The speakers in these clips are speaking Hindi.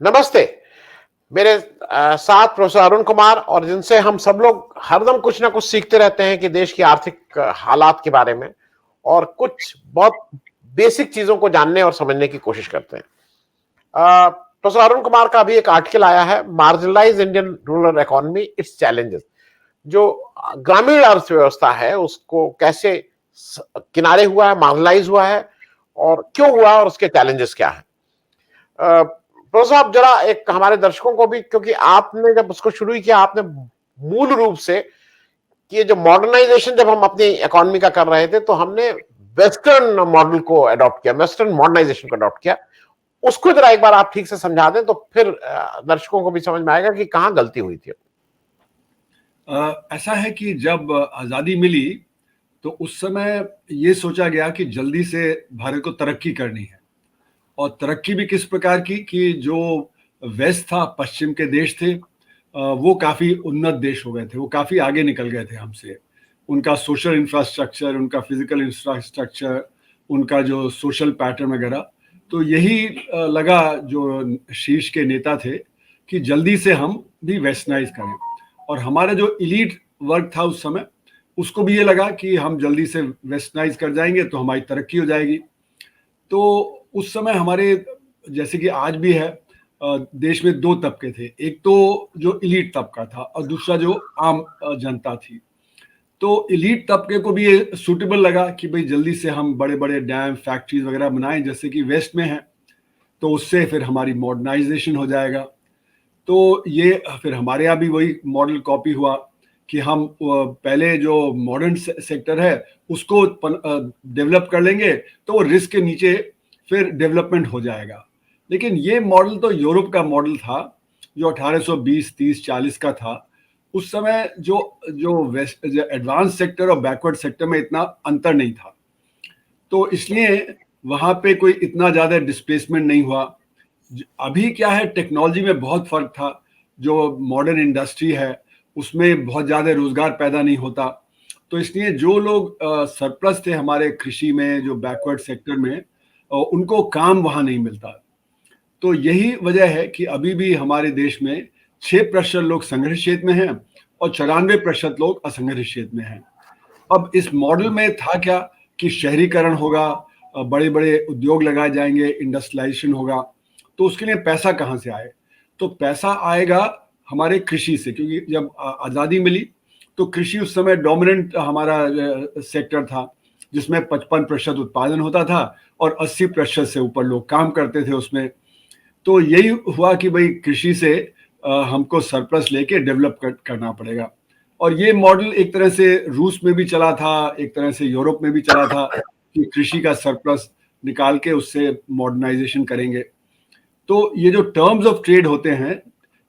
नमस्ते। मेरे साथ प्रोफेसर अरुण कुमार और जिनसे हम सब लोग हरदम कुछ ना कुछ सीखते रहते हैं कि देश की आर्थिक हालात के बारे में और कुछ बहुत बेसिक चीजों को जानने और समझने की कोशिश करते हैं। प्रोफेसर अरुण कुमार का अभी एक आर्टिकल आया है, marginalise Indian rural economy its challenges. जो ग्रामीण अर्थव्यवस्था है उसको कैसे किनारे हुआ है, मार्जिनलाइज हुआ है और क्यों हुआ और उसके चैलेंजेस क्या है। प्रोफेसर साहब जरा एक हमारे दर्शकों को भी, क्योंकि आपने जब उसको शुरू किया आपने मूल रूप से कि ये जो मॉडर्नाइजेशन जब हम अपनी इकोनॉमी का कर रहे थे तो हमने वेस्टर्न मॉडल को अडॉप्ट किया, वेस्टर्न मॉडर्नाइजेशन को अडॉप्ट किया। उसको जरा एक बार आप ठीक से समझा दें तो फिर दर्शकों को भी समझ में आएगा कि कहां गलती हुई थी। ऐसा है कि जब आज़ादी मिली तो उस समय ये सोचा गया कि जल्दी से भारत को तरक्की करनी है। और तरक्की भी किस प्रकार की कि जो वेस्ट था, पश्चिम के देश थे, वो काफ़ी उन्नत देश हो गए थे, वो काफ़ी आगे निकल गए थे हमसे। उनका सोशल इंफ्रास्ट्रक्चर, उनका फिजिकल इंफ्रास्ट्रक्चर, उनका जो सोशल पैटर्न वगैरह, तो यही लगा जो शीर्ष के नेता थे कि जल्दी से हम भी वेस्टर्नाइज करें। और हमारा जो इलीट वर्ग था उस समय, उसको भी ये लगा कि हम जल्दी से वेस्टर्नाइज कर जाएंगे तो हमारी तरक्की हो जाएगी। तो उस समय हमारे, जैसे कि आज भी है, देश में दो तबके थे। एक तो जो इलीट तबका था और दूसरा जो आम जनता थी। तो इलीट तबके को भी ये सूटेबल लगा कि भाई जल्दी से हम बड़े बड़े डैम, फैक्ट्रीज वगैरह बनाएं जैसे कि वेस्ट में है, तो उससे फिर हमारी मॉडर्नाइजेशन हो जाएगा। तो ये फिर हमारे यहाँ भी वही मॉडल कॉपी हुआ कि हम पहले जो मॉडर्न सेक्टर है उसको डेवलप कर लेंगे तो वो रिस्क के नीचे फिर डेवलपमेंट हो जाएगा। लेकिन ये मॉडल तो यूरोप का मॉडल था जो 1820, 30, 40 का था। उस समय जो जो वेस्ट एडवांस सेक्टर और बैकवर्ड सेक्टर में इतना अंतर नहीं था, तो इसलिए वहाँ पे कोई इतना ज़्यादा डिस्प्लेसमेंट नहीं हुआ। अभी क्या है, टेक्नोलॉजी में बहुत फर्क था। जो मॉडर्न इंडस्ट्री है उसमें बहुत ज़्यादा रोजगार पैदा नहीं होता, तो इसलिए जो लोग सरप्लस थे हमारे कृषि में, जो बैकवर्ड सेक्टर में, उनको काम वहाँ नहीं मिलता। तो यही वजह है कि अभी भी हमारे देश में 6% लोग संघर्ष क्षेत्र में हैं और 94% लोग असंघर्ष क्षेत्र में हैं। अब इस मॉडल में था क्या कि शहरीकरण होगा, बड़े बड़े उद्योग लगाए जाएंगे, इंडस्ट्रियलाइजेशन होगा, तो उसके लिए पैसा कहाँ से आए? तो पैसा आएगा हमारे कृषि से, क्योंकि जब आज़ादी मिली तो कृषि उस समय डोमिनेंट हमारा सेक्टर था, जिसमें 55% उत्पादन होता था और 80% से ऊपर लोग काम करते थे उसमें। तो यही हुआ कि भाई कृषि से हमको सरप्लस लेके डेवलप करना पड़ेगा। और ये मॉडल एक तरह से रूस में भी चला था, एक तरह से यूरोप में भी चला था कि कृषि का सरप्लस निकाल के उससे मॉडर्नाइजेशन करेंगे। तो ये जो टर्म्स ऑफ ट्रेड होते हैं,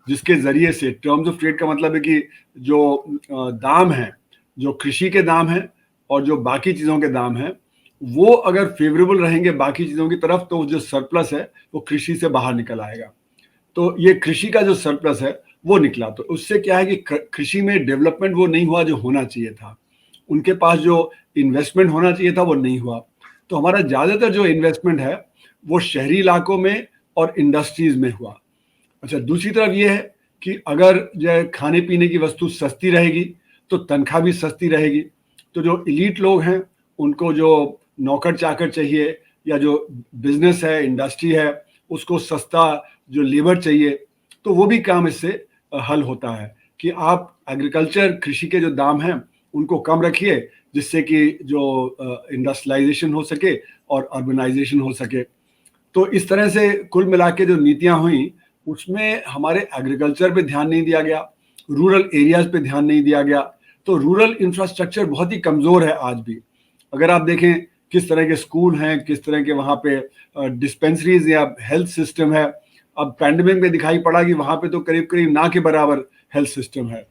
जिसके जरिए से, टर्म्स ऑफ ट्रेड का मतलब है कि जो दाम है, जो कृषि के दाम है और जो बाकी चीज़ों के दाम है, वो अगर फेवरेबल रहेंगे बाकी चीज़ों की तरफ, तो जो सरप्लस है वो कृषि से बाहर निकल आएगा। तो ये कृषि का जो सरप्लस है वो निकला, तो उससे क्या है कि कृषि में डेवलपमेंट वो नहीं हुआ जो होना चाहिए था। उनके पास जो इन्वेस्टमेंट होना चाहिए था वो नहीं हुआ। तो हमारा ज़्यादातर जो इन्वेस्टमेंट है वो शहरी इलाकों में और इंडस्ट्रीज में हुआ। अच्छा, दूसरी तरफ ये है कि अगर जो खाने पीने की वस्तु सस्ती रहेगी तो तनख्वाह भी सस्ती रहेगी। तो जो इलीट लोग हैं उनको जो नौकर चाकर चाहिए, या जो बिजनेस है, इंडस्ट्री है, उसको सस्ता जो लेबर चाहिए, तो वो भी काम इससे हल होता है कि आप एग्रीकल्चर, कृषि के जो दाम हैं उनको कम रखिए, जिससे कि जो इंडस्ट्रियलाइजेशन हो सके और अर्बनाइजेशन हो सके। तो इस तरह से कुल मिला के जो नीतियां हुई उसमें हमारे एग्रीकल्चर पे ध्यान नहीं दिया गया, रूरल एरियाज पे ध्यान नहीं दिया गया। तो रूरल इंफ्रास्ट्रक्चर बहुत ही कमज़ोर है आज भी। अगर आप देखें किस तरह के स्कूल हैं, किस तरह के वहाँ पे डिस्पेंसरीज या हेल्थ सिस्टम है। अब पैंडेमिक में दिखाई पड़ा कि वहाँ पे तो करीब करीब ना के बराबर हेल्थ सिस्टम है।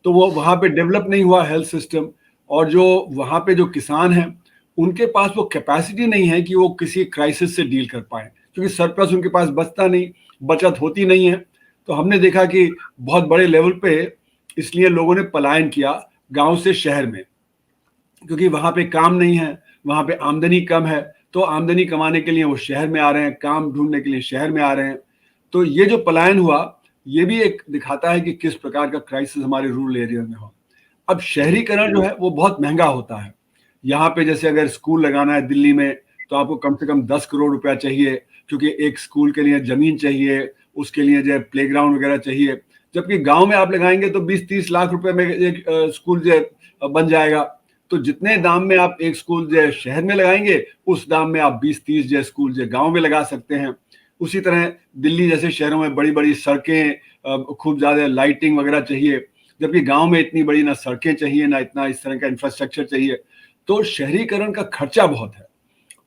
तो वो वहाँ पे डेवलप नहीं हुआ हेल्थ सिस्टम। और जो वहाँ पे जो किसान हैं उनके पास वो कैपेसिटी नहीं है कि वो किसी क्राइसिस से डील कर पाए, क्योंकि सरप्लस उनके पास बचता नहीं, बचत होती नहीं है। तो हमने देखा कि बहुत बड़े लेवल पे इसलिए लोगों ने पलायन किया गांव से शहर में, क्योंकि वहाँ पे काम नहीं है, वहाँ पे आमदनी कम है। तो आमदनी कमाने के लिए वो शहर में आ रहे हैं, काम ढूंढने के लिए शहर में आ रहे हैं। तो ये जो पलायन हुआ, ये भी एक दिखाता है कि किस प्रकार का क्राइसिस हमारे रूरल एरिया में हो। अब शहरीकरण जो है वो बहुत महंगा होता है। यहाँ पे जैसे अगर स्कूल लगाना है दिल्ली में, तो आपको कम से कम 10 करोड़ रुपया चाहिए, क्योंकि एक स्कूल के लिए जमीन चाहिए, उसके लिए जो है प्लेग्राउंड वगैरह चाहिए। जबकि गांव में आप लगाएंगे तो 20-30 लाख रुपए में एक स्कूल जो है बन जाएगा। तो जितने दाम में आप एक स्कूल जो है शहर में लगाएंगे, उस दाम में आप 20-30 जो स्कूल जो गांव में लगा सकते हैं। उसी तरह दिल्ली जैसे शहरों में बड़ी बड़ी सड़कें, खूब ज्यादा लाइटिंग वगैरह चाहिए, जबकि गांव में इतनी बड़ी ना सड़कें चाहिए, ना इतना इस तरह का इंफ्रास्ट्रक्चर चाहिए। तो शहरीकरण का खर्चा बहुत है,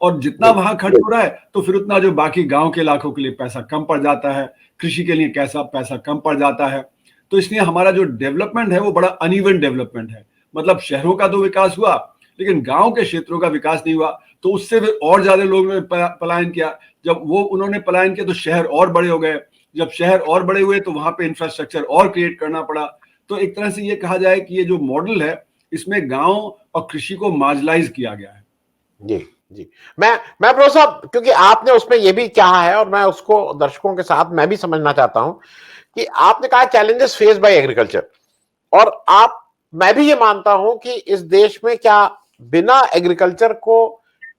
और जितना वहां खर्च हो रहा है तो फिर उतना जो बाकी गांव के इलाकों के लिए पैसा कम पड़ जाता है, कृषि के लिए कैसा पैसा कम पड़ जाता है। तो इसलिए हमारा जो डेवलपमेंट है वो बड़ा अनइवन डेवलपमेंट है। मतलब शहरों का तो विकास हुआ, लेकिन गांव के क्षेत्रों का विकास नहीं हुआ। तो उससे फिर और ज्यादा लोगों ने पलायन किया। जब वो उन्होंने पलायन किया तो शहर और बड़े हो गए। जब शहर और बड़े हुए तो वहां पे इंफ्रास्ट्रक्चर और क्रिएट करना पड़ा। तो एक तरह से ये कहा जाए कि ये जो मॉडल है, इसमें गांव और कृषि को मार्जिनलाइज किया गया है। जी जी, मैं प्रो साहब, क्योंकि आपने उसमें ये भी कहा है और मैं उसको दर्शकों के साथ मैं भी समझना चाहता हूं कि आपने कहा चैलेंजेस फेस बाय एग्रीकल्चर, और मैं भी ये मानता हूं कि इस देश में क्या बिना एग्रीकल्चर को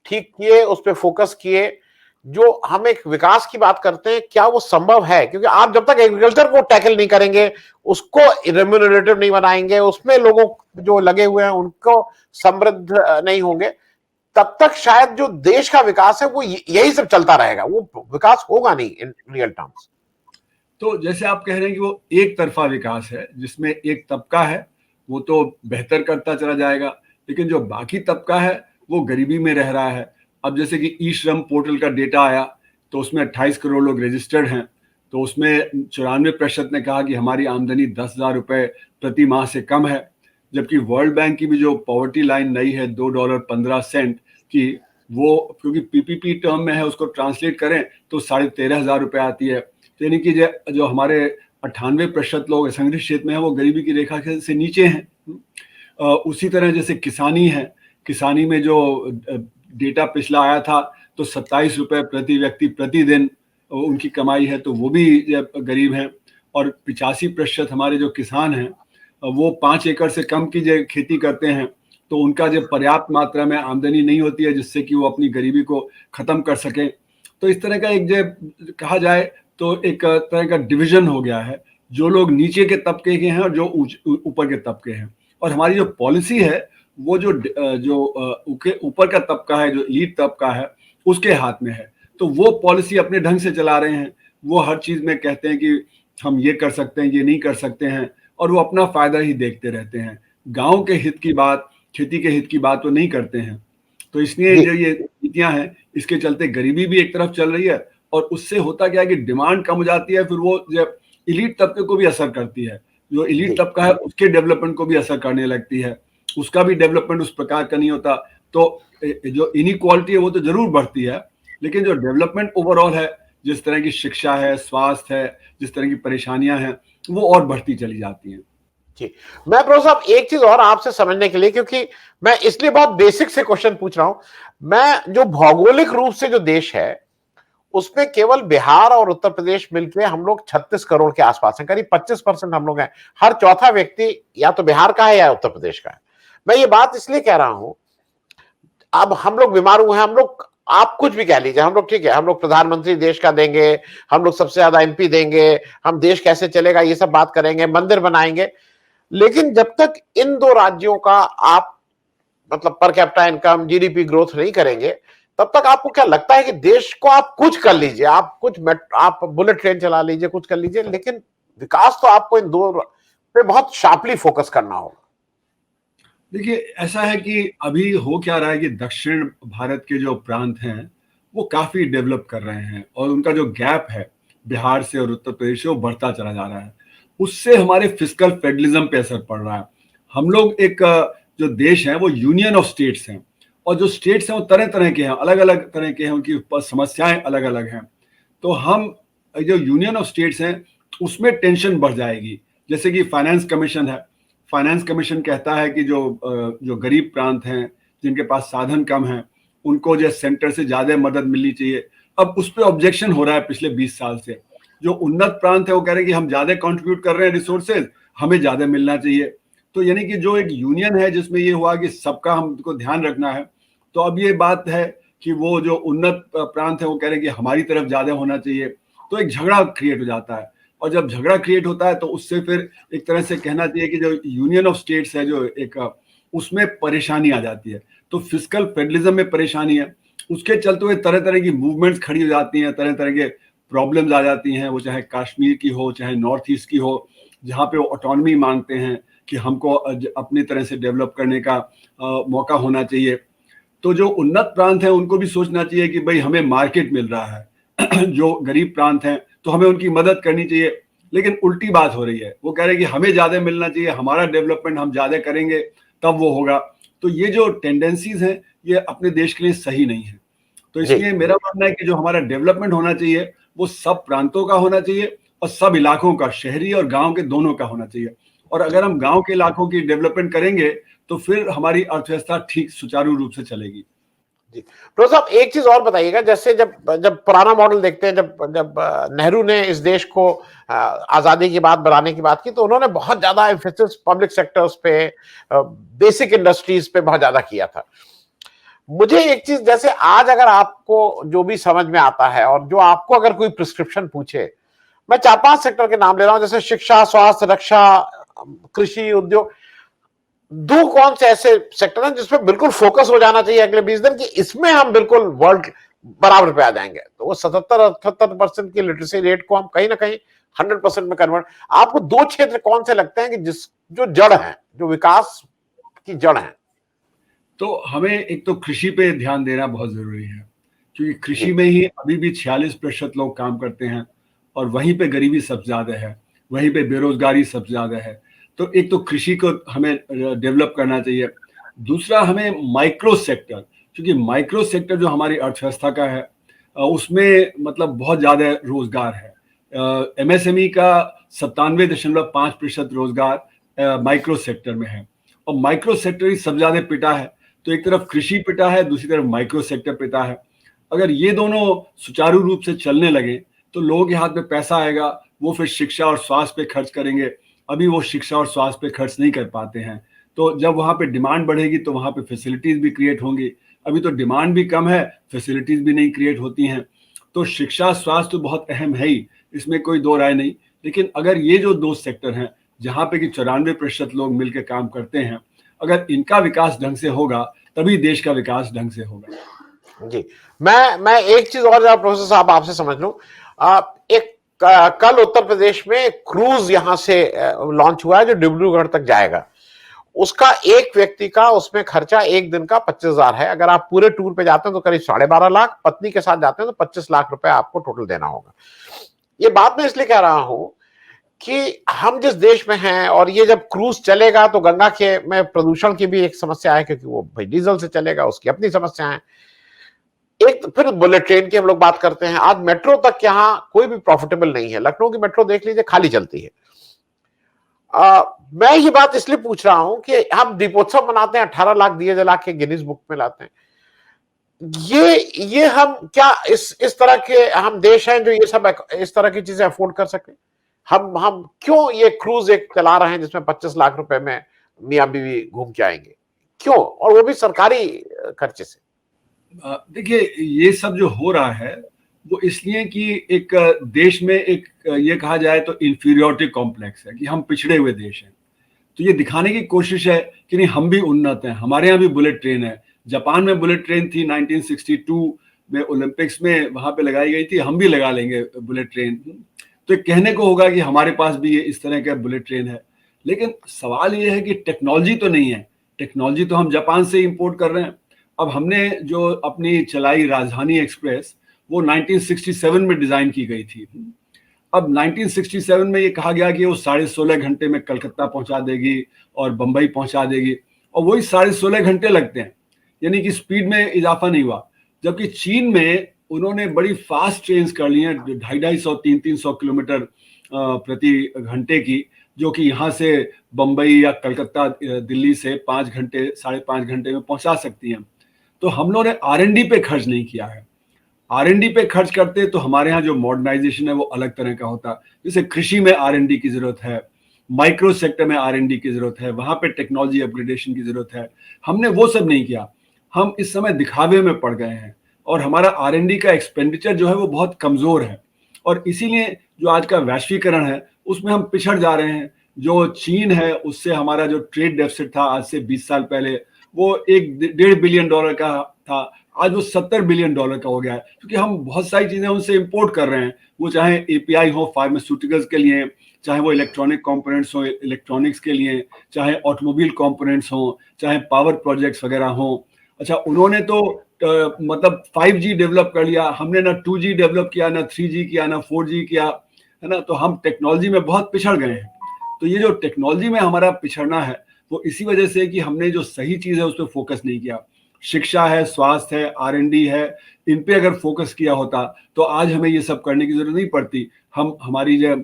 ठीक किए, उस पर फोकस किए, जो हम एक विकास की बात करते हैं, क्या वो संभव है? क्योंकि आप जब तक एग्रीकल्चर को टैकल नहीं करेंगे, उसको रेम्यूनरेटिव नहीं बनाएंगे, उसमें लोगों जो लगे हुए हैं उनको समृद्ध नहीं होंगे, तब तक शायद जो देश का विकास है वो यही सब चलता रहेगा, वो विकास होगा नहीं इन रियल टर्म्स। तो जैसे आप कह रहे हैं कि वो एक तरफा विकास है, जिसमें एक तबका है वो तो बेहतर करता चला जाएगा, लेकिन जो बाकी तबका है वो गरीबी में रह रहा है। अब जैसे कि ई श्रम पोर्टल का डेटा आया, तो उसमें 28 करोड़ लोग रजिस्टर्ड हैं। तो उसमें 94% ने कहा कि हमारी आमदनी 10,000 रुपए प्रति माह से कम है। जबकि वर्ल्ड बैंक की भी जो पॉवर्टी लाइन नई है $2.15 की, वो क्योंकि पीपीपी टर्म में है, उसको ट्रांसलेट करें तो 13,500 रुपये आती है। तो यानी कि जो हमारे 98% लोग असंगठित क्षेत्र में है, वो गरीबी की रेखा से नीचे हैं। उसी तरह जैसे किसानी है, किसानी में जो डेटा पिछला आया था, तो 27 रुपये प्रति व्यक्ति प्रतिदिन उनकी कमाई है, तो वो भी गरीब हैं। और 85% हमारे जो किसान हैं वो 5 एकड़ से कम की जो खेती करते हैं, तो उनका जो पर्याप्त मात्रा में आमदनी नहीं होती है जिससे कि वो अपनी गरीबी को खत्म कर सकें। तो इस तरह का एक जो कहा जाए तो एक तरह का डिवीजन हो गया है, जो लोग नीचे के तबके के हैं और जो ऊपर के तबके हैं। और हमारी जो पॉलिसी है वो जो ऊपर का तबका है, जो एलीट तबका है, उसके हाथ में है। तो वो पॉलिसी अपने ढंग से चला रहे हैं। वो हर चीज में कहते हैं कि हम ये कर सकते हैं, ये नहीं कर सकते हैं, और वो अपना फायदा ही देखते रहते हैं। गांव के हित की बात, खेती के हित की बात वो नहीं करते हैं। तो इसलिए जो ये नीतियां हैं, इसके चलते गरीबी भी एक तरफ चल रही है, और उससे होता क्या है कि डिमांड कम हो जाती है। फिर वो जब इलीट तबके को भी असर करती है, जो इलीट तबका है उसके डेवलपमेंट को भी असर करने लगती है। उसका भी डेवलपमेंट उस प्रकार का नहीं होता। तो जो इनइक्वालिटी है वो तो जरूर बढ़ती है, लेकिन जो डेवलपमेंट ओवरऑल है, जिस तरह की शिक्षा है, स्वास्थ्य है, जिस तरह की परेशानियां हैं, वो और बढ़ती चली जाती हैं। जी, मैं प्रो साहब एक चीज और आपसे समझने के लिए, क्योंकि मैं इसलिए बहुत बेसिक से क्वेश्चन पूछ रहा हूं, मैं जो भौगोलिक रूप से जो देश है उसमें केवल बिहार और उत्तर प्रदेश मिलकर हम लोग 36 करोड़ के आसपास हैं, करीब 25% हम लोग हैं। हर चौथा व्यक्ति या तो बिहार का है या उत्तर प्रदेश का है। मैं ये बात इसलिए कह रहा हूं, अब हम लोग बीमार हुए हैं, हम लोग, आप कुछ भी कह लीजिए, हम लोग ठीक है, हम लोग प्रधानमंत्री देश का देंगे, हम लोग सबसे ज्यादा एमपी देंगे, हम देश कैसे चलेगा ये सब बात करेंगे, मंदिर बनाएंगे, लेकिन जब तक इन दो राज्यों का आप मतलब per capita income, GDP growth नहीं करेंगे, तब तक आपको क्या लगता है कि देश को आप कुछ कर लीजिए, आप बुलेट ट्रेन चला लीजिए, कुछ कर लीजिए, लेकिन विकास तो आपको इन दो पे बहुत शार्पली फोकस करना होगा। देखिए, ऐसा है कि अभी हो क्या रहा है कि दक्षिण भारत के जो प्रांत हैं वो काफी डेवलप कर रहे हैं, और उनका जो गैप है बिहार से और उत्तर प्रदेश से वो बढ़ता चला जा रहा है। उससे हमारे फिस्कल फेडरलिज्म पे असर पड़ रहा है। हम लोग एक जो देश है वो यूनियन ऑफ स्टेट्स हैं, और जो स्टेट्स हैं वो तरह तरह के हैं, अलग अलग तरह के हैं, उनकी समस्याएं अलग अलग हैं। तो हम जो यूनियन ऑफ स्टेट्स हैं उसमें टेंशन बढ़ जाएगी। जैसे कि फाइनेंस कमीशन है, फाइनेंस कमीशन कहता है कि जो गरीब प्रांत हैं, जिनके पास साधन कम है, उनको जो सेंटर से ज्यादा मदद मिलनी चाहिए। अब उस पर ऑब्जेक्शन हो रहा है पिछले 20 साल से। जो उन्नत प्रांत है वो कह रहे हैं कि हम ज्यादा कंट्रीब्यूट कर रहे हैं रिसोर्सेज, हमें ज्यादा मिलना चाहिए। तो यानी कि जो एक यूनियन है जिसमें ये हुआ कि सबका हमको ध्यान रखना है, तो अब ये बात है कि वो जो उन्नत प्रांत है वो कह रहे हैं कि हमारी तरफ ज्यादा होना चाहिए, तो एक झगड़ा क्रिएट हो जाता है। और जब झगड़ा क्रिएट होता है तो उससे फिर एक तरह से कहना चाहिए कि जो यूनियन ऑफ स्टेट्स है, जो एक उसमें परेशानी आ जाती है। तो फिस्कल फेडरलिज्म में परेशानी है, उसके चलते हुए तरह तरह की मूवमेंट्स खड़ी हो जाती हैं, तरह तरह के प्रॉब्लम्स आ जाती हैं, वो चाहे कश्मीर की हो, चाहे नॉर्थ ईस्ट की हो, जहाँ पे वो ऑटोनॉमी मांगते हैं कि हमको अपनी तरह से डेवलप करने का मौका होना चाहिए। तो जो उन्नत प्रांत हैं उनको भी सोचना चाहिए कि भाई हमें मार्केट मिल रहा है जो गरीब प्रांत हैं तो हमें उनकी मदद करनी चाहिए। लेकिन उल्टी बात हो रही है, वो कह रहे हैं कि हमें ज्यादा मिलना चाहिए, हमारा डेवलपमेंट हम ज्यादा करेंगे तब वो होगा। तो ये जो टेंडेंसीज हैं ये अपने देश के लिए सही नहीं है। तो इसलिए मेरा मानना है कि जो हमारा डेवलपमेंट होना चाहिए वो सब प्रांतों का होना चाहिए और सब इलाकों का, शहरी और गांव के दोनों का होना चाहिए। और अगर हम गांव के इलाकों की डेवलपमेंट करेंगे तो फिर हमारी अर्थव्यवस्था ठीक सुचारू रूप से चलेगी। जी प्रोफेसर साहब, एक चीज और बताइएगा, जैसे जब जब पुराना मॉडल देखते हैं, जब जब नेहरू ने इस देश को आजादी की बात बनाने की बात की, तो उन्होंने बहुत ज्यादा एम्फेसिस पब्लिक सेक्टर्स पे, बेसिक इंडस्ट्रीज पे बहुत ज्यादा किया था। मुझे एक चीज, जैसे आज अगर आपको जो भी समझ में आता है और जो आपको अगर कोई प्रिस्क्रिप्शन पूछे, मैं 4-5 सेक्टर के नाम ले रहा हूं, जैसे शिक्षा, स्वास्थ्य, रक्षा, कृषि, उद्योग, दो कौन से ऐसे सेक्टर हैं जिसमें बिल्कुल फोकस हो जाना चाहिए अगले 20 दिन कि इसमें हम बिल्कुल वर्ल्ड बराबर पे आ जाएंगे, तो वो 77-78% की लिटरेसी रेट को हम कहीं ना कहीं 100% में कन्वर्ट। आपको दो क्षेत्र कौन से लगते हैं कि जिस जो जड़ है, जो विकास की जड़ है? तो हमें एक तो कृषि पे ध्यान देना बहुत जरूरी है, क्योंकि कृषि में ही अभी भी 46% लोग काम करते हैं और वहीं पे गरीबी सबसे ज्यादा है, वहीं पे बेरोजगारी सबसे ज्यादा है। तो एक तो कृषि को हमें डेवलप करना चाहिए। दूसरा, हमें माइक्रो सेक्टर, क्योंकि माइक्रो सेक्टर जो हमारी अर्थव्यवस्था का है उसमें मतलब बहुत ज्यादा रोजगार है। एमएसएमई का 97.5% रोजगार माइक्रो सेक्टर में है, और माइक्रो सेक्टर ही सबसे ज्यादा पिटा है। तो एक तरफ कृषि पिटा है, दूसरी तरफ माइक्रो सेक्टर पिटा है। अगर ये दोनों सुचारू रूप से चलने लगे तो लोगों के हाथ में पैसा आएगा, वो फिर शिक्षा और स्वास्थ्य पे खर्च करेंगे। अभी वो शिक्षा और स्वास्थ्य पे खर्च नहीं कर पाते हैं, तो जब वहां पे डिमांड बढ़ेगी तो वहां पे फैसिलिटीज भी क्रिएट होंगी। अभी तो डिमांड भी कम है, फैसिलिटीज भी नहीं क्रिएट होती हैं। तो शिक्षा स्वास्थ्य तो बहुत अहम है ही, इसमें कोई दो राय नहीं। लेकिन अगर ये जो दो सेक्टर हैं जहाँ पे कि 94% लोग मिलकर काम करते हैं, अगर इनका विकास ढंग से होगा तभी देश का विकास ढंग से होगा। जी, मैं एक चीज और प्रोफेसर साहब आपसे समझ लूं। एक कल उत्तर प्रदेश में क्रूज यहां से लॉन्च हुआ है जो डिब्रूगढ़ तक जाएगा। उसका एक व्यक्ति का उसमें खर्चा एक दिन का 25,000 है। अगर आप पूरे टूर पे जाते हैं तो करीब 12.5 लाख, पत्नी के साथ जाते हैं तो 25 लाख रुपए आपको टोटल देना होगा। ये बात मैं इसलिए कह रहा हूं कि हम जिस देश में हैं, और ये जब क्रूज चलेगा तो गंगा के में प्रदूषण की भी एक समस्या है, क्योंकि वो भाई डीजल से चलेगा, उसकी अपनी समस्या है। एक फिर बुलेट ट्रेन की हम लोग बात करते हैं, आज मेट्रो तक यहाँ कोई भी प्रॉफिटेबल नहीं है। लखनऊ की मेट्रो देख लीजिए, खाली चलती है। मैं ये बात इसलिए पूछ रहा हूं कि हम दीपोत्सव मनाते हैं, 18 लाख दिए जला के गिनीज बुक में लाते हैं। ये हम क्या इस तरह के हम देश हैं जो ये सब इस तरह की चीजें अफोर्ड कर सके? हम क्यों ये क्रूज एक चला रहे हैं जिसमें 25 लाख रुपए में मियां बीवी घूम के आएंगे? क्यों? और वो भी सरकारी खर्चे से। देखिए, ये सब जो हो रहा है वो इसलिए कि एक देश में एक ये कहा जाए तो इंफीरियोरिटी कॉम्प्लेक्स है कि हम पिछड़े हुए देश हैं। तो ये दिखाने की कोशिश है कि नहीं, हम भी उन्नत हैं, हमारे यहाँ भी बुलेट ट्रेन है। जापान में बुलेट ट्रेन थी 1962 में, ओलंपिक्स में वहां पे लगाई गई थी, हम भी लगा लेंगे बुलेट ट्रेन। तो कहने को होगा कि हमारे पास भी ये इस तरह का बुलेट ट्रेन है। लेकिन सवाल ये है कि टेक्नोलॉजी तो नहीं है, टेक्नोलॉजी तो हम जापान से इंपोर्ट कर रहे हैं। अब हमने जो अपनी चलाई राजधानी एक्सप्रेस, वो 1967 में डिजाइन की गई थी। अब 1967 में ये कहा गया कि वो 16.5 घंटे में कलकत्ता पहुंचा देगी और बंबई पहुंचा देगी, और वही 16.5 घंटे लगते हैं, यानी कि स्पीड में इजाफा नहीं हुआ। जबकि चीन में उन्होंने बड़ी फास्ट ट्रेन कर ली हैं, 250-300 किलोमीटर प्रति घंटे की, जो कि यहाँ से बंबई या कलकत्ता दिल्ली से 5 घंटे 5.5 घंटे में पहुंचा सकती हैं। तो हम लोगों ने R&D पे खर्च नहीं किया है। R&D पे खर्च करते तो हमारे यहाँ जो मॉडर्नाइजेशन है वो अलग तरह का होता। जैसे कृषि में R&D की जरूरत है, माइक्रो सेक्टर में R&D की जरूरत है, वहां पे टेक्नोलॉजी अपग्रेडेशन की जरूरत है। हमने वो सब नहीं किया। हम इस समय दिखावे में पड़ गए हैं और हमारा R&D का एक्सपेंडिचर जो है वो बहुत कमजोर है, और इसीलिए जो आज का वैश्वीकरण है उसमें हम पिछड़ जा रहे हैं। जो चीन है उससे हमारा जो ट्रेड डेफिसिट था आज से 20 साल पहले, वो 1.5 बिलियन डॉलर का था, आज वो 70 बिलियन डॉलर का हो गया है, क्योंकि हम बहुत सारी चीजें उनसे इंपोर्ट कर रहे हैं। वो चाहे एपीआई हो फार्मास्यूटिकल्स के लिए, चाहे वो इलेक्ट्रॉनिक कंपोनेंट्स हो इलेक्ट्रॉनिक्स के लिए, चाहे ऑटोमोबाइल कंपोनेंट्स हो, चाहे पावर प्रोजेक्ट्स वगैरह हो। अच्छा, उन्होंने तो मतलब 5G डेवलप कर लिया, हमने ना 2G डेवलप किया, ना 3G किया, ना 4G किया, है ना। तो हम टेक्नोलॉजी में बहुत पिछड़ गए हैं। तो ये जो टेक्नोलॉजी में हमारा पिछड़ना है वो इसी वजह से कि हमने जो सही चीज है उस पर फोकस नहीं किया। शिक्षा है, स्वास्थ्य है, R&D है, इन पे अगर फोकस किया होता तो आज हमें ये सब करने की जरूरत नहीं पड़ती। हमारी जो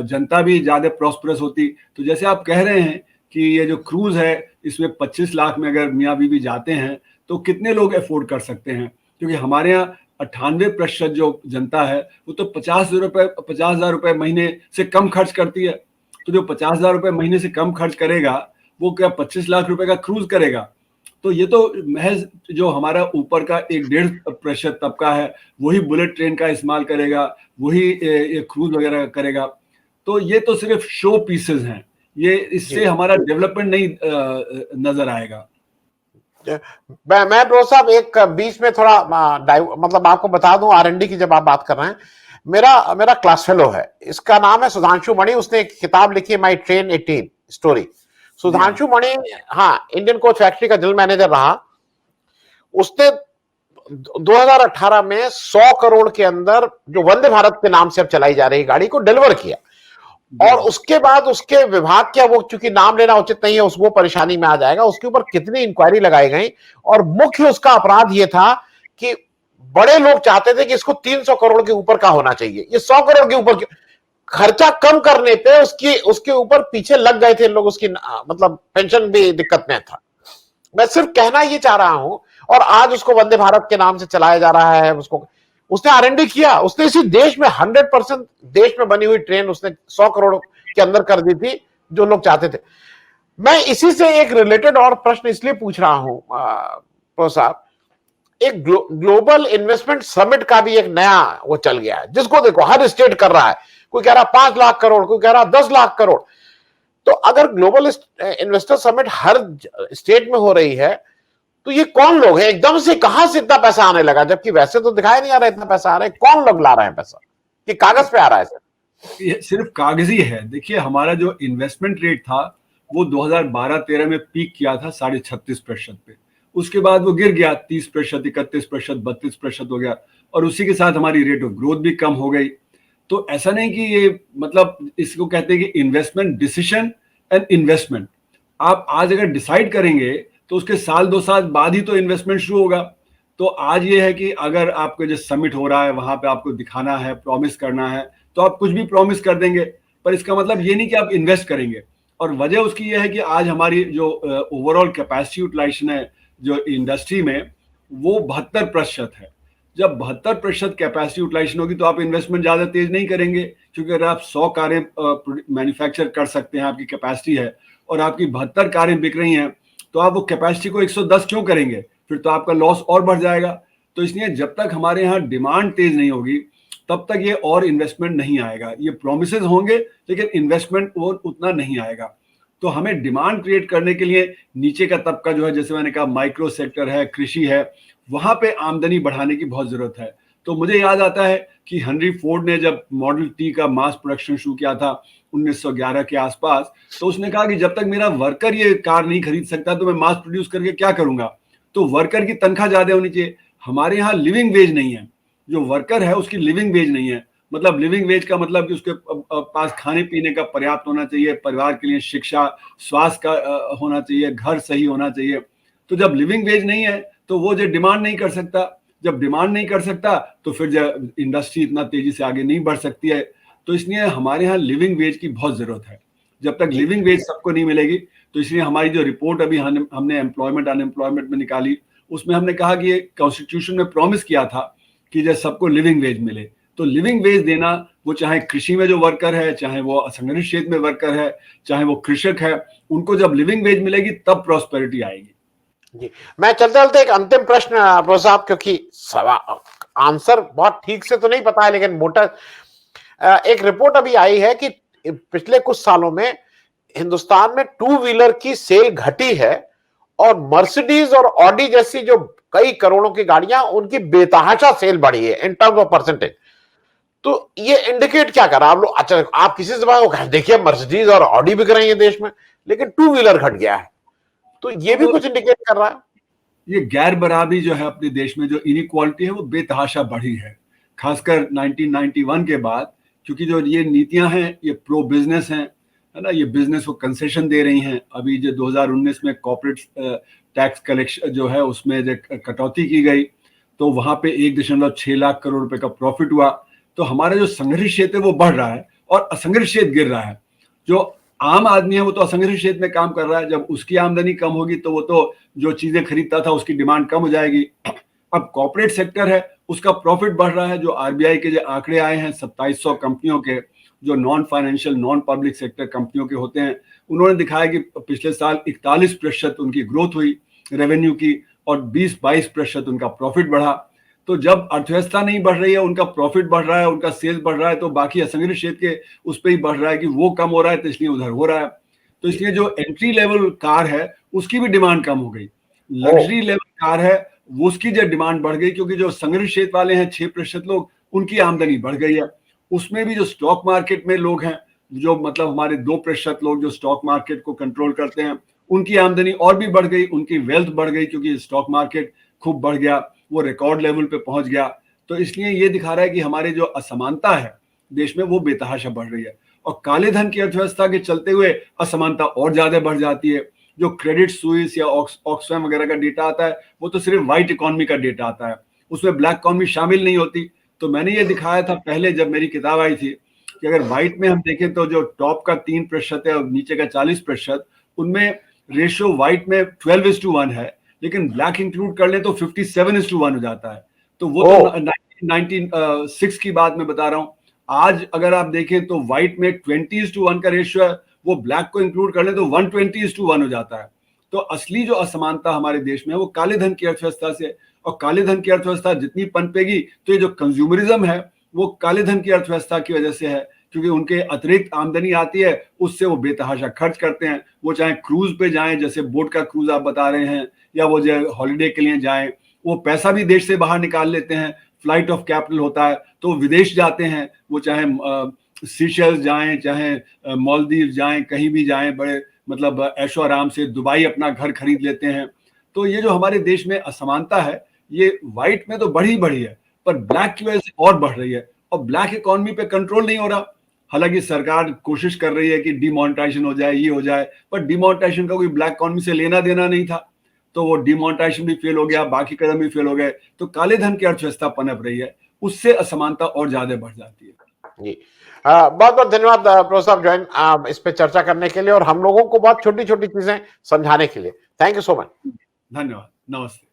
जनता भी ज्यादा प्रॉस्परस होती। तो जैसे आप कह रहे हैं कि ये जो क्रूज है इसमें 25 लाख में अगर मियाँ बीवी जाते हैं तो कितने लोग अफोर्ड कर सकते हैं, क्योंकि हमारे यहाँ 98% जो जनता है वो तो 50,000 रुपए महीने से कम खर्च करती है। तो जो 50,000 रुपए महीने से कम खर्च करेगा वो क्या 25 लाख रुपए का क्रूज करेगा? तो ये तो महज जो हमारा ऊपर का 1-1.5% तबका है वही बुलेट ट्रेन का इस्तेमाल करेगा, वही ये क्रूज वगैरह करेगा। तो ये तो सिर्फ शो पीसेस हैं, ये इससे हमारा डेवलपमेंट नहीं नजर आएगा। मैं ब्रो साहब एक बीच में थोड़ा मतलब आपको बता दूं, R&D की जब आप बात कर रहे हैं, मेरा क्लास फेलो है, इसका नाम है सुधांशु मणि। उसने एक किताब लिखी है माई ट्रेन 18 स्टोरी। सुधांशु मणि, हाँ, इंडियन कोच फैक्ट्री का जनरल मैनेजर रहा। उसने 2018 में 100 करोड़ के अंदर जो वंदे भारत के नाम से अब चलाई जा रही गाड़ी को डिलीवर किया, और उसके बाद उसके विभाग क्या, वो चूंकि नाम लेना उचित नहीं है, वो परेशानी में आ जाएगा, उसके ऊपर कितनी इंक्वायरी लगाई गई, और मुख्य उसका अपराध यह था कि बड़े लोग चाहते थे कि इसको 300 करोड़ के ऊपर का होना चाहिए, ये 100 करोड़ के ऊपर खर्चा कम करने पे उसके ऊपर पीछे लग गए थे लोग। उसकी मतलब पेंशन भी दिक्कत में था। मैं सिर्फ कहना ये चाह रहा हूं, और आज उसको वंदे भारत के नाम से चलाया जा रहा है। उसने R&D किया, उसने इसी देश में 100% देश में बनी हुई ट्रेन उसने 100 करोड़ के अंदर कर दी थी, जो लोग चाहते थे। मैं इसी से एक रिलेटेड और प्रश्न इसलिए पूछ रहा हूं प्रो साहब, एक ग्लोबल इन्वेस्टमेंट समिट का भी एक नया वो चल गया है, जिसको देखो हर स्टेट कर रहा है। कोई कह रहा 5 लाख करोड़, कोई कह रहा 10 लाख करोड़। तो अगर ग्लोबल इन्वेस्टर समिट हर स्टेट में हो रही है, तो ये कौन लोग हैं, एकदम से कहां से इतना पैसा आने लगा, जबकि वैसे तो दिखाई नहीं आ रहा इतना पैसा आ रहा है? कौन लोग ला रहे हैं पैसा, कि कागज पे आ रहा है सर? ये सिर्फ कागजी है। देखिए, हमारा जो इन्वेस्टमेंट रेट था वो 2012-13 में पीक किया था 36.5% पे। उसके बाद वो गिर गया 30%, 31%, 32% हो गया, और उसी के साथ हमारी रेट ऑफ ग्रोथ भी कम हो गई। तो ऐसा नहीं कि ये मतलब, इसको कहते हैं कि इन्वेस्टमेंट डिसीजन एंड इन्वेस्टमेंट। आप आज अगर डिसाइड करेंगे तो उसके 1-2 साल बाद ही तो इन्वेस्टमेंट शुरू होगा। तो आज ये है कि अगर आपको जो समिट हो रहा है वहां पे आपको दिखाना है, प्रॉमिस करना है, तो आप कुछ भी प्रॉमिस कर देंगे, पर इसका मतलब ये नहीं कि आप इन्वेस्ट करेंगे। और वजह उसकी ये है कि आज हमारी जो ओवरऑल कैपेसिटी यूटिलाइजेशन है जो इंडस्ट्री में, वो 72% है। जब 72% कैपेसिटी यूटिलाइजेशन होगी तो आप इन्वेस्टमेंट ज्यादा तेज नहीं करेंगे, क्योंकि अगर आप 100 कारें मैन्युफैक्चर कर सकते हैं, आपकी कैपेसिटी है, और आपकी 72 कारें बिक रही हैं, तो आप वो कैपेसिटी को 110 क्यों करेंगे? फिर तो आपका लॉस और बढ़ जाएगा। तो इसलिए जब तक हमारे यहाँ डिमांड तेज नहीं होगी तब तक ये और इन्वेस्टमेंट नहीं आएगा। ये प्रोमिसेस होंगे लेकिन इन्वेस्टमेंट वो उतना नहीं आएगा। तो हमें डिमांड क्रिएट करने के लिए नीचे का तबका जो है, जैसे मैंने कहा माइक्रो सेक्टर है, कृषि है, वहां पे आमदनी बढ़ाने की बहुत जरूरत है। तो मुझे याद आता है कि हेनरी फोर्ड ने जब मॉडल टी का मास प्रोडक्शन शुरू किया था 1911 के आसपास, तो उसने कहा कि जब तक मेरा वर्कर ये कार नहीं खरीद सकता तो मैं मास प्रोड्यूस करके क्या करूंगा। तो वर्कर की तनख्वाह ज्यादा होनी चाहिए। हमारे यहाँ लिविंग वेज नहीं है, जो वर्कर है उसकी लिविंग वेज नहीं है। मतलब लिविंग वेज का मतलब कि उसके पास खाने पीने का पर्याप्त होना चाहिए, परिवार के लिए शिक्षा स्वास्थ्य का होना चाहिए, घर सही होना चाहिए। तो जब लिविंग वेज नहीं है तो वो जो डिमांड नहीं कर सकता, जब डिमांड नहीं कर सकता तो फिर जब इंडस्ट्री इतना तेजी से आगे नहीं बढ़ सकती है। तो इसलिए हमारे यहाँ लिविंग वेज की बहुत जरूरत है। जब तक लिविंग वेज सबको नहीं मिलेगी, तो इसलिए हमारी जो रिपोर्ट अभी हमने एम्प्लॉयमेंट अनएम्प्लॉयमेंट में निकाली, उसमें हमने कहा कि ये कॉन्स्टिट्यूशन में प्रॉमिस किया था कि जैसे सबको लिविंग वेज मिले। तो लिविंग वेज देना, वो चाहे कृषि में जो वर्कर है, चाहे वो असंगठित क्षेत्र में वर्कर है, चाहे वो कृषक है, उनको जब लिविंग वेज मिलेगी तब प्रॉस्पेरिटी आएगी। जी, मैं चलते चलते एक अंतिम प्रश्न प्रो साहब, क्योंकि आंसर बहुत ठीक से तो नहीं पता है, लेकिन मोटा एक रिपोर्ट अभी आई है कि पिछले कुछ सालों में हिंदुस्तान में टू व्हीलर की सेल घटी है और मर्सिडीज और ऑडी जैसी जो कई करोड़ों की गाड़ियां, उनकी बेतहाशा सेल बढ़ी है इन टर्म्स ऑफ परसेंटेज। तो ये इंडिकेट क्या कर रहा है? आप लोग, अच्छा आप किसी से बात देखिए मर्सिडीज और ऑडी बिक रही है देश में, लेकिन टू व्हीलर घट गया है, तो ये भी कुछ इंडिकेट कर रहा है? ये गैर बराबरी जो है अपने देश में, जो इनइक्वालिटी है, वो बेतहाशा बढ़ी है, खासकर 1991 के बाद। क्योंकि जो ये नीतियां हैं ये प्रो बिजनेस हैं, है ना, ये बिजनेस को कंसेशन दे रही हैं। अभी जो 2019 में कॉर्पोरेट टैक्स कलेक्शन जो है उसमें जो कटौती की गई, तो वहां पे 1.6 लाख करोड़ रुपए का प्रॉफिट हुआ। तो हमारा जो संगठित क्षेत्र है वो बढ़ रहा है और असंगठित क्षेत्र गिर रहा है। जो आम आदमी है वो तो असंगठित क्षेत्र में काम कर रहा है, जब उसकी आमदनी कम होगी तो वो तो जो चीजें खरीदता था उसकी डिमांड कम हो जाएगी। अब कॉर्पोरेट सेक्टर है उसका प्रॉफिट बढ़ रहा है। जो आरबीआई के जो आंकड़े आए हैं 2700 कंपनियों के, जो non financial non public sector कंपनियों के होते हैं, उन्होंने दिखाया कि पिछले साल 41% उनकी ग्रोथ हुई रेवेन्यू की और 20-22% उनका प्रॉफिट बढ़ा। तो जब अर्थव्यवस्था नहीं बढ़ रही है, उनका प्रॉफिट बढ़ रहा है, उनका सेल्स बढ़ रहा है, तो बाकी असंगठित क्षेत्र के उस पर ही बढ़ रहा है कि वो कम हो रहा है तो इसलिए उधर हो रहा है। तो इसलिए जो एंट्री लेवल कार है उसकी भी डिमांड कम हो गई। लग्जरी लेवल कार है वो उसकी जो डिमांड बढ़ गई, क्योंकि जो संगठित क्षेत्र वाले हैं 6% लोग, उनकी आमदनी बढ़ गई है। उसमें भी जो स्टॉक मार्केट में लोग हैं, जो मतलब हमारे 2% लोग जो स्टॉक मार्केट को कंट्रोल करते हैं, उनकी आमदनी और भी बढ़ गई, उनकी वेल्थ बढ़ गई, क्योंकि स्टॉक मार्केट खूब बढ़ गया, वो रिकॉर्ड लेवल पे पहुंच गया। तो इसलिए ये दिखा रहा है कि हमारे जो असमानता है देश में वो बेतहाशा बढ़ रही है, और काले धन की अर्थव्यवस्था के चलते हुए असमानता और ज्यादा बढ़ जाती है। जो क्रेडिट स्विस या ऑक्सफैम वगैरह का डेटा आता है वो तो सिर्फ व्हाइट इकोनॉमी का डेटा आता है, उसमें ब्लैक इकोनॉमी शामिल नहीं होती। तो मैंने ये दिखाया था पहले जब मेरी किताब आई थी कि अगर व्हाइट में हम देखें तो जो टॉप का 3% है और नीचे का 40%, उनमें रेशियो व्हाइट में 12:1 है, लेकिन ब्लैक इंक्लूड कर ले तो 57:1 हो जाता है। तो वो तो 1996 की बात मैं बता रहा हूँ। आज अगर आप देखें तो व्हाइट में 20:1 का रेशियो है, वो ब्लैक को इंक्लूड कर ले तो 120:1 हो जाता है। तो असली जो असमानता हमारे देश में है वो काले धन की अर्थव्यवस्था से, और काले धन की अर्थव्यवस्था जितनी पनपेगी तो ये जो कंज्यूमरिज्म है वो काले धन की अर्थव्यवस्था की वजह से है, क्योंकि उनके अतिरिक्त आमदनी आती है, उससे वो बेतहाशा खर्च करते हैं। वो चाहे क्रूज पे जाएं, जैसे बोट का क्रूज आप बता रहे हैं, या वो जो हॉलीडे के लिए जाएं, वो पैसा भी देश से बाहर निकाल लेते हैं। फ्लाइट ऑफ कैपिटल होता है तो विदेश जाते हैं, वो चाहे सीशेल्स जाएं, चाहे मालदीव जाएं, कहीं भी जाएं, बड़े मतलब ऐशो आराम से दुबई अपना घर खरीद लेते हैं। तो ये जो हमारे देश में असमानता है ये व्हाइट में तो बढ़ी है, पर ब्लैक की वजह से और बढ़ रही है, और ब्लैक इकोनॉमी पे कंट्रोल नहीं हो रहा। हालांकि सरकार कोशिश कर रही है कि डिमोनेटाइजेशन हो जाए, ये हो जाए, पर डिमोनेटाइजेशन का कोई ब्लैक इकोनॉमी से लेना देना नहीं था, तो वो डिमोनेटाइजेशन भी फेल हो गया, बाकी कदम भी फेल हो गए। तो काले धन की अर्थव्यवस्था पनप रही है, उससे असमानता और ज्यादा बढ़ जाती है। जी, बहुत बहुत धन्यवाद प्रोफेसर साहब ज्वाइन इस पे चर्चा करने के लिए और हम लोगों को बहुत छोटी छोटी चीजें समझाने के लिए। Thank you so much. धन्यवाद, नमस्ते।